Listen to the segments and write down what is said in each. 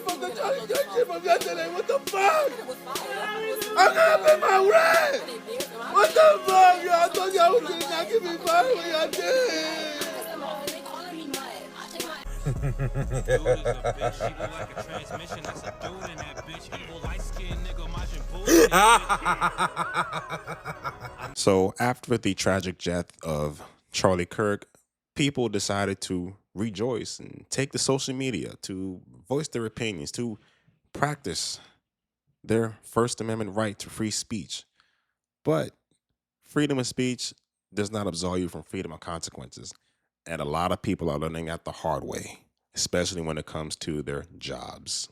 shit from the Charlie Kirk shit from yesterday. What the fuck? I'm not paying my rent. What the fuck, y'all? I thought y'all was gonna not give me money when y'all did. So after the tragic death of Charlie Kirk, people decided to rejoice and take to social media to voice their opinions, to practice their First Amendment right to free speech. But freedom of speech does not absolve you from freedom of consequences. And a lot of people are learning that the hard way, especially when it comes to their jobs.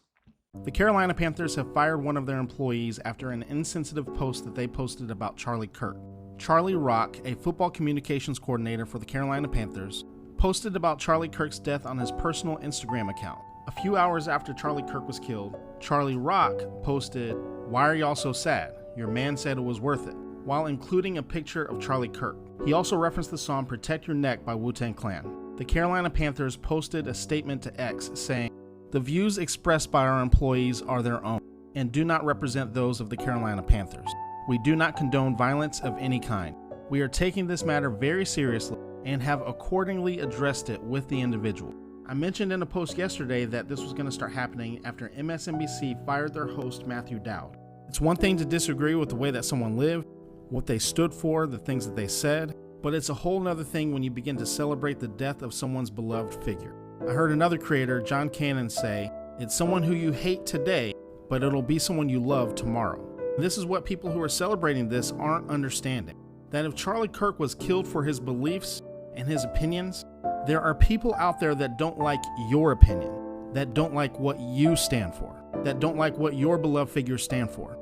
The Carolina Panthers have fired one of their employees after an insensitive post that they posted about Charlie Kirk. Charlie Rock, a football communications coordinator for the Carolina Panthers, posted about Charlie Kirk's death on his personal Instagram account. A few hours after Charlie Kirk was killed, Charlie Rock posted, "Why are y'all so sad? Your man said it was worth it," while including a picture of Charlie Kirk. He also referenced the song Protect Your Neck by Wu-Tang Clan. The Carolina Panthers posted a statement to X saying, "The views expressed by our employees are their own and do not represent those of the Carolina Panthers. We do not condone violence of any kind. We are taking this matter very seriously and have accordingly addressed it with the individual." I mentioned in a post yesterday that this was going to start happening after MSNBC fired their host Matthew Dowd. It's one thing to disagree with the way that someone lived, what they stood for, the things that they said, but it's a whole nother thing when you begin to celebrate the death of someone's beloved figure. I heard another creator, John Cannon, say, "It's someone who you hate today, but it'll be someone you love tomorrow." This is what people who are celebrating this aren't understanding. That if Charlie Kirk was killed for his beliefs and his opinions, there are people out there that don't like your opinion, that don't like what you stand for, that don't like what your beloved figures stand for.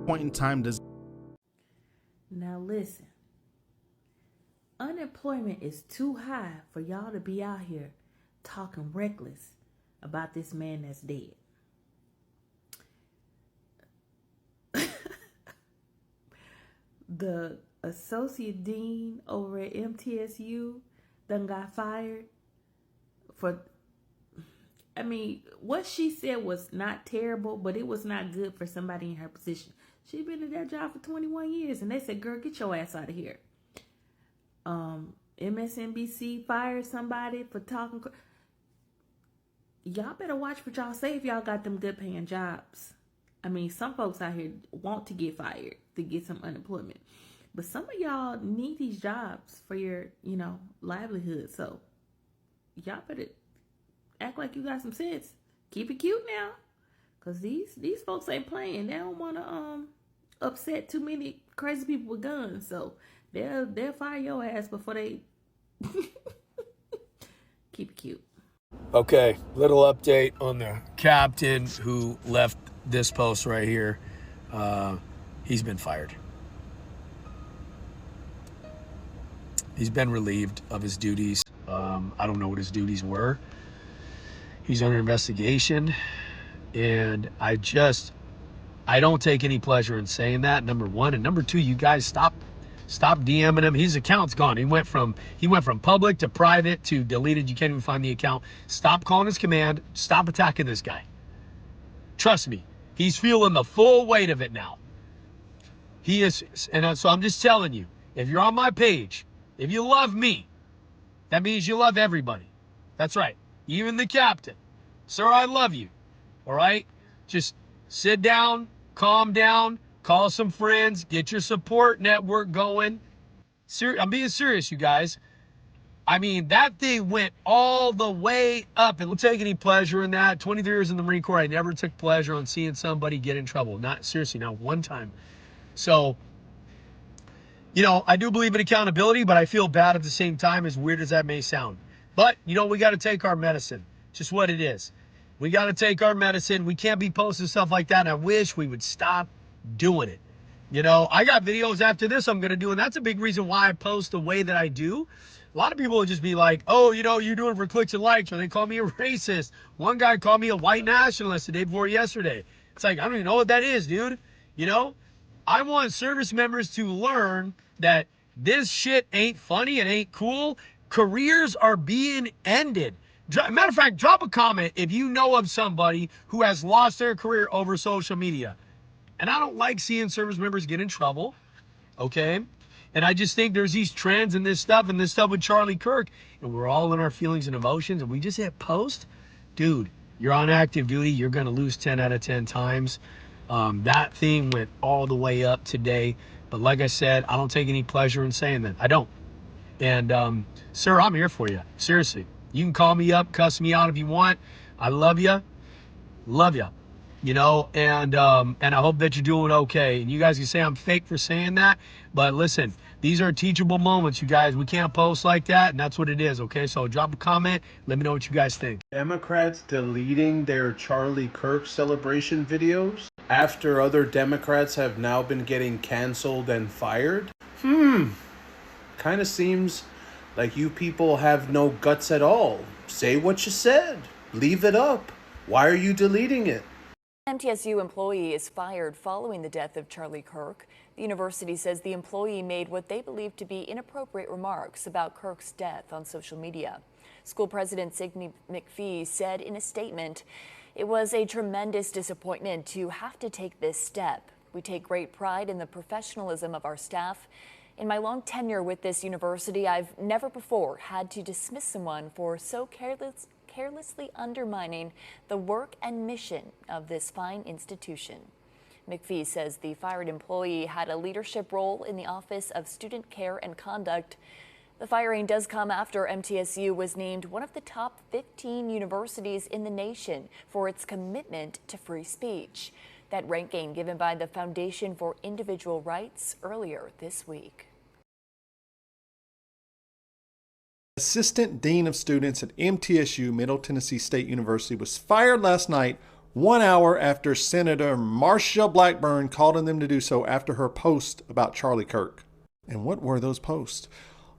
Point in time does. Now listen, unemployment is too high for y'all to be out here talking reckless about this man that's dead. The associate dean over at MTSU done got fired for, I mean, what she said was not terrible, but it was not good for somebody in her position. She'd been in that job for 21 years, and they said, "Girl, get your ass out of here." MSNBC fired somebody for talking. Y'all better watch what y'all say if y'all got them good paying jobs. I mean, some folks out here want to get fired to get some unemployment. But some of y'all need these jobs for your, livelihood. So y'all better act like you got some sense. Keep it cute now. Because these folks ain't playing. They don't want to upset too many crazy people with guns. So they'll fire your ass before they keep it cute. Okay, little update on the captain who left this post right here. He's been fired. He's been relieved of his duties. I don't know what his duties were. He's under investigation. And I don't take any pleasure in saying that, number one. And number two, you guys stop DMing him. His account's gone. He went from public to private to deleted. You can't even find the account. Stop calling his command. Stop attacking this guy. Trust me, he's feeling the full weight of it now. He is, and so I'm just telling you, if you're on my page, if you love me, that means you love everybody. That's right, even the captain. Sir, I love you. All right? Just sit down, calm down, call some friends, get your support network going. I'm being serious, you guys. I mean, that thing went all the way up. And don't take any pleasure in that. 23 years in the Marine Corps, I never took pleasure on seeing somebody get in trouble. Not seriously, not one time. So, I do believe in accountability, but I feel bad at the same time, as weird as that may sound. But, we got to take our medicine. Just what it is. We got to take our medicine. We can't be posting stuff like that. And I wish we would stop doing it. I got videos after this I'm going to do, and that's a big reason why I post the way that I do. A lot of people will just be like, "Oh, you're doing it for clicks and likes," or they call me a racist. One guy called me a white nationalist the day before yesterday. It's like, I don't even know what that is, dude. I want service members to learn that this shit ain't funny. It ain't cool. Careers are being ended. Matter of fact, drop a comment if you know of somebody who has lost their career over social media. And I don't like seeing service members get in trouble, okay? And I just think there's these trends and this stuff with Charlie Kirk, and we're all in our feelings and emotions, and we just hit post. Dude, you're on active duty. You're going to lose 10 out of 10 times. That thing went all the way up today. But like I said, I don't take any pleasure in saying that. I don't. And, sir, I'm here for you. Seriously. You can call me up, cuss me out if you want. I love you. Love you. You know, and I hope that you're doing okay. And you guys can say I'm fake for saying that, but listen, these are teachable moments, you guys. We can't post like that, and that's what it is, okay? So drop a comment. Let me know what you guys think. Democrats deleting their Charlie Kirk celebration videos after other Democrats have now been getting canceled and fired? Kind of seems like you people have no guts at all. Say what you said. Leave it up. Why are you deleting it? MTSU employee is fired following the death of Charlie Kirk. The university says the employee made what they believe to be inappropriate remarks about Kirk's death on social media. School President Sidney McPhee said in a statement, "It was a tremendous disappointment to have to take this step. We take great pride in the professionalism of our staff. In my long tenure with this university, I've never before had to dismiss someone for so carelessly undermining the work and mission of this fine institution." McPhee says the fired employee had a leadership role in the Office of Student Care and Conduct. The firing does come after MTSU was named one of the top 15 universities in the nation for its commitment to free speech. That ranking given by the Foundation for Individual Rights earlier this week. Assistant Dean of Students at MTSU, Middle Tennessee State University, was fired last night, 1 hour after Senator Marsha Blackburn called on them to do so after her post about Charlie Kirk. And what were those posts?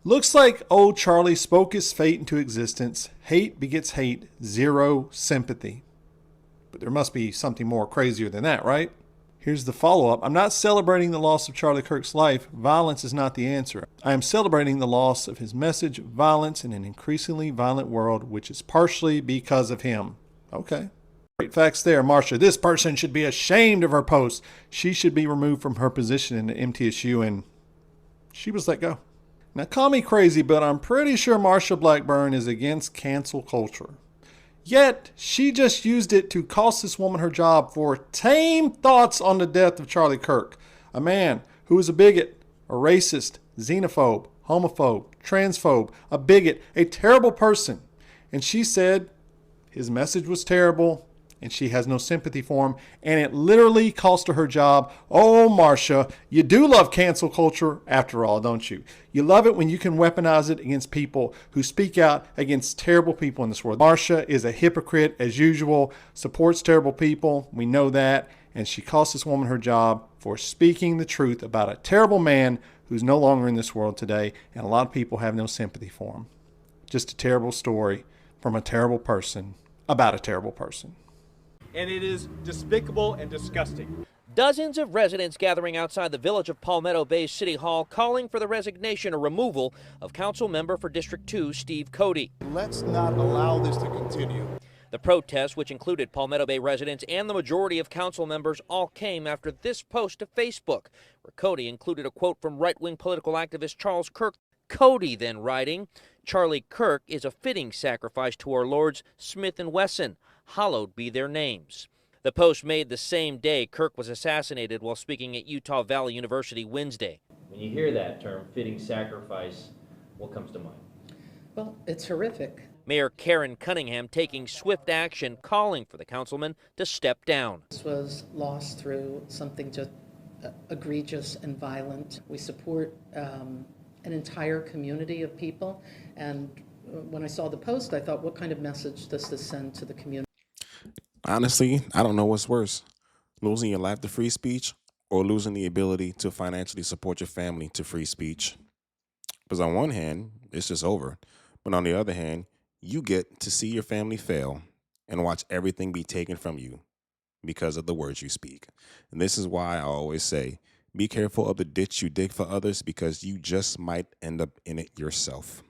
Looks like old Charlie spoke his fate into existence. Hate begets hate, zero sympathy. But there must be something more crazier than that, right? Here's the follow-up. I'm not celebrating the loss of Charlie Kirk's life. Violence is not the answer. I am celebrating the loss of his message, violence in an increasingly violent world, which is partially because of him. Okay. Great facts there, Marsha. This person should be ashamed of her post. She should be removed from her position in the MTSU, and she was let go. Now, call me crazy, but I'm pretty sure Marsha Blackburn is against cancel culture. Yet, she just used it to cost this woman her job for tame thoughts on the death of Charlie Kirk, a man who is a bigot, a racist, xenophobe, homophobe, transphobe, a bigot, a terrible person. And she said his message was terrible, and she has no sympathy for him, and it literally cost her job. Oh, Marsha, you do love cancel culture after all, don't you? You love it when you can weaponize it against people who speak out against terrible people in this world. Marsha is a hypocrite as usual, supports terrible people. We know that, and she cost this woman her job for speaking the truth about a terrible man who's no longer in this world today, and a lot of people have no sympathy for him. Just a terrible story from a terrible person about a terrible person. And it is despicable and disgusting. Dozens of residents gathering outside the village of Palmetto Bay City Hall calling for the resignation or removal of council member for District 2, Steve Cody. Let's not allow this to continue. The protest, which included Palmetto Bay residents and the majority of council members, all came after this post to Facebook, where Cody included a quote from right-wing political activist Charles Kirk. Cody then writing, "Charlie Kirk is a fitting sacrifice to our lords Smith and Wesson. Hallowed be their names." The post made the same day Kirk was assassinated while speaking at Utah Valley University Wednesday. When you hear that term, fitting sacrifice, what comes to mind? Well, it's horrific. Mayor Karen Cunningham taking swift action, calling for the councilman to step down. This was lost through something just egregious and violent. We support an entire community of people, and when I saw the post, I thought, what kind of message does this send to the community? Honestly, I don't know what's worse, losing your life to free speech or losing the ability to financially support your family to free speech. Because on one hand, it's just over. But on the other hand, you get to see your family fail and watch everything be taken from you because of the words you speak. And this is why I always say, be careful of the ditch you dig for others, because you just might end up in it yourself.